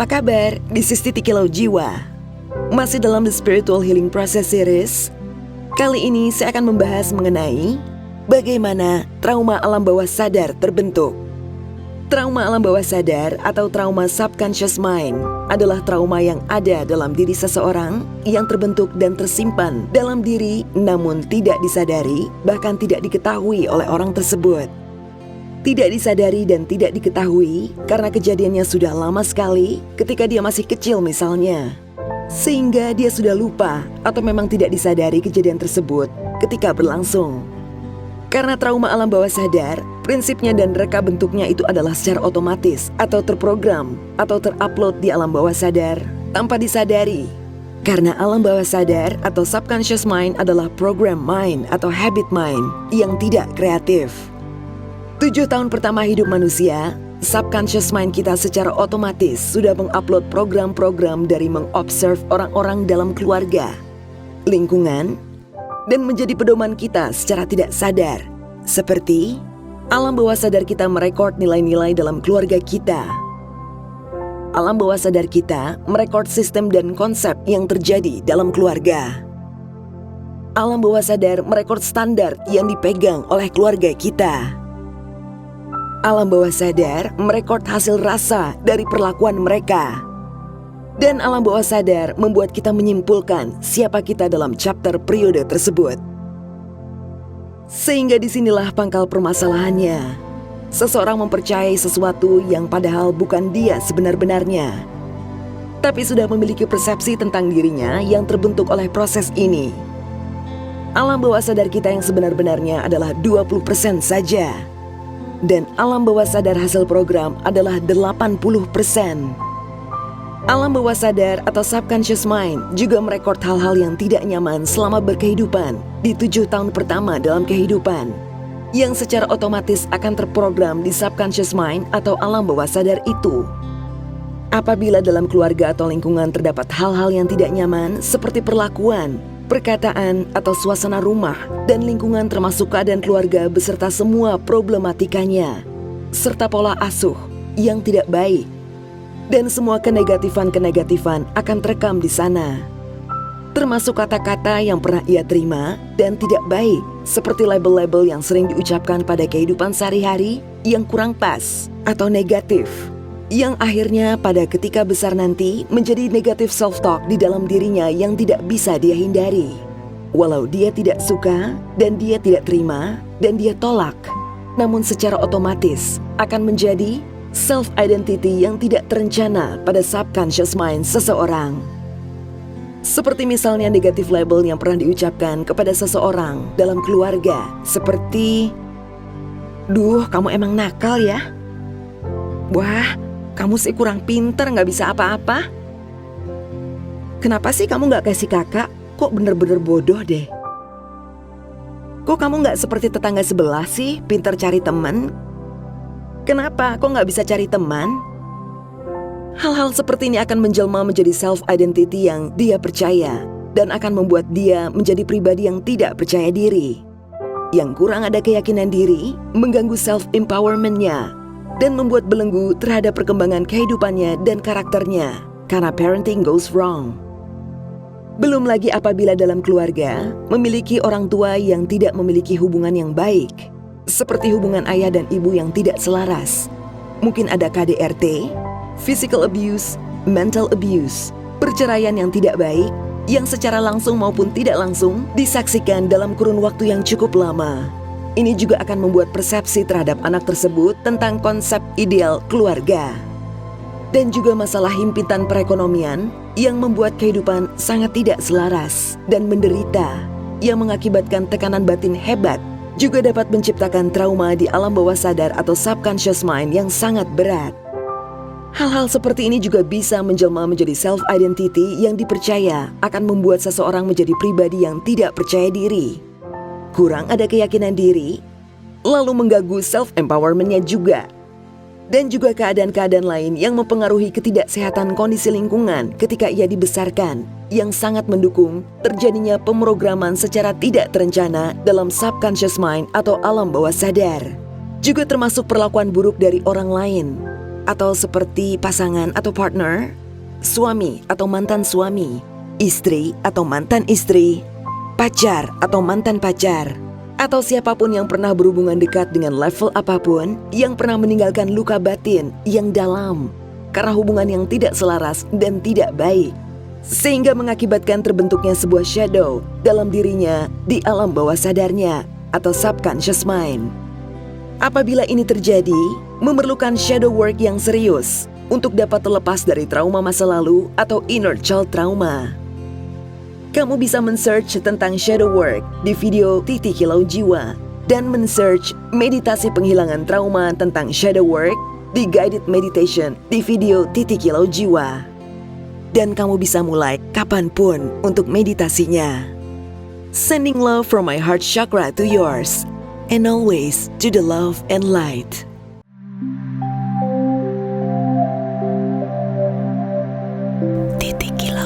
Apa kabar? This is Titi Kilau Jiwa. Masih dalam The Spiritual Healing Process Series. Kali ini saya akan membahas mengenai bagaimana trauma alam bawah sadar terbentuk. Trauma alam bawah sadar atau trauma subconscious mind adalah trauma yang ada dalam diri seseorang yang terbentuk dan tersimpan dalam diri namun tidak disadari, bahkan tidak diketahui oleh orang tersebut. Tidak disadari dan tidak diketahui karena kejadiannya sudah lama sekali ketika dia masih kecil misalnya. Sehingga dia sudah lupa atau memang tidak disadari kejadian tersebut ketika berlangsung. Karena trauma alam bawah sadar, prinsipnya dan reka bentuknya itu adalah secara otomatis atau terprogram atau terupload di alam bawah sadar tanpa disadari. Karena alam bawah sadar atau subconscious mind adalah program mind atau habit mind yang tidak kreatif. 7 tahun pertama hidup manusia, subconscious mind kita secara otomatis sudah mengupload program-program dari mengobserv orang-orang dalam keluarga, lingkungan, dan menjadi pedoman kita secara tidak sadar. Seperti alam bawah sadar kita merekod nilai-nilai dalam keluarga kita. Alam bawah sadar kita merekod sistem dan konsep yang terjadi dalam keluarga. Alam bawah sadar merekod standar yang dipegang oleh keluarga kita. Alam bawah sadar merekod hasil rasa dari perlakuan mereka. Dan alam bawah sadar membuat kita menyimpulkan siapa kita dalam chapter periode tersebut. Sehingga disinilah pangkal permasalahannya. Seseorang mempercayai sesuatu yang padahal bukan dia sebenar-benarnya. Tapi sudah memiliki persepsi tentang dirinya yang terbentuk oleh proses ini. Alam bawah sadar kita yang sebenar-benarnya adalah 20% saja. Dan alam bawah sadar hasil program adalah 80%. Alam bawah sadar atau subconscious mind juga merekod hal-hal yang tidak nyaman selama berkehidupan di 7 tahun pertama dalam kehidupan, yang secara otomatis akan terprogram di subconscious mind atau alam bawah sadar itu. Apabila dalam keluarga atau lingkungan terdapat hal-hal yang tidak nyaman seperti perlakuan, perkataan atau suasana rumah dan lingkungan termasuk keadaan keluarga beserta semua problematikanya, serta pola asuh yang tidak baik, dan semua kenegatifan-kenegatifan akan terekam di sana. Termasuk kata-kata yang pernah ia terima dan tidak baik, seperti label-label yang sering diucapkan pada kehidupan sehari-hari yang kurang pas atau negatif, yang akhirnya pada ketika besar nanti menjadi negatif self-talk di dalam dirinya yang tidak bisa dia hindari. Walau dia tidak suka dan dia tidak terima dan dia tolak, namun secara otomatis akan menjadi self-identity yang tidak terencana pada subconscious mind seseorang. Seperti misalnya negatif label yang pernah diucapkan kepada seseorang dalam keluarga, seperti, "Duh, kamu emang nakal ya? Wah, kamu sih kurang pinter, gak bisa apa-apa. Kenapa sih kamu gak kasih kakak? Kok bener-bener bodoh deh. Kok kamu gak seperti tetangga sebelah sih, pinter cari teman? Kenapa? Kok gak bisa cari teman?" Hal-hal seperti ini akan menjelma menjadi self-identity yang dia percaya dan akan membuat dia menjadi pribadi yang tidak percaya diri, yang kurang ada keyakinan diri, mengganggu self-empowerment-nya, dan membuat belenggu terhadap perkembangan kehidupannya dan karakternya karena parenting goes wrong. Belum lagi apabila dalam keluarga memiliki orang tua yang tidak memiliki hubungan yang baik, seperti hubungan ayah dan ibu yang tidak selaras. Mungkin ada KDRT, physical abuse, mental abuse, perceraian yang tidak baik, yang secara langsung maupun tidak langsung disaksikan dalam kurun waktu yang cukup lama. Ini juga akan membuat persepsi terhadap anak tersebut tentang konsep ideal keluarga. Dan juga masalah himpitan perekonomian yang membuat kehidupan sangat tidak selaras dan menderita, yang mengakibatkan tekanan batin hebat, juga dapat menciptakan trauma di alam bawah sadar atau subconscious mind yang sangat berat. Hal-hal seperti ini juga bisa menjelma menjadi self-identity yang dipercaya akan membuat seseorang menjadi pribadi yang tidak percaya diri, kurang ada keyakinan diri, lalu mengganggu self-empowerment-nya juga. Dan juga keadaan-keadaan lain yang mempengaruhi ketidaksehatan kondisi lingkungan ketika ia dibesarkan, yang sangat mendukung terjadinya pemrograman secara tidak terencana dalam subconscious mind atau alam bawah sadar. Juga termasuk perlakuan buruk dari orang lain, atau seperti pasangan atau partner, suami atau mantan suami, istri atau mantan istri, pacar atau mantan pacar, atau siapapun yang pernah berhubungan dekat dengan level apapun yang pernah meninggalkan luka batin yang dalam karena hubungan yang tidak selaras dan tidak baik, sehingga mengakibatkan terbentuknya sebuah shadow dalam dirinya di alam bawah sadarnya atau subconscious mind. Apabila ini terjadi, memerlukan shadow work yang serius untuk dapat terlepas dari trauma masa lalu atau inner child trauma. Kamu bisa men-search tentang shadow work di video Titik Kilau Jiwa dan men-search meditasi penghilangan trauma tentang shadow work di guided meditation di video Titik Kilau Jiwa. Dan kamu bisa mulai kapanpun untuk meditasinya. Sending love from my heart chakra to yours, and always to the love and light. Titik Kilau.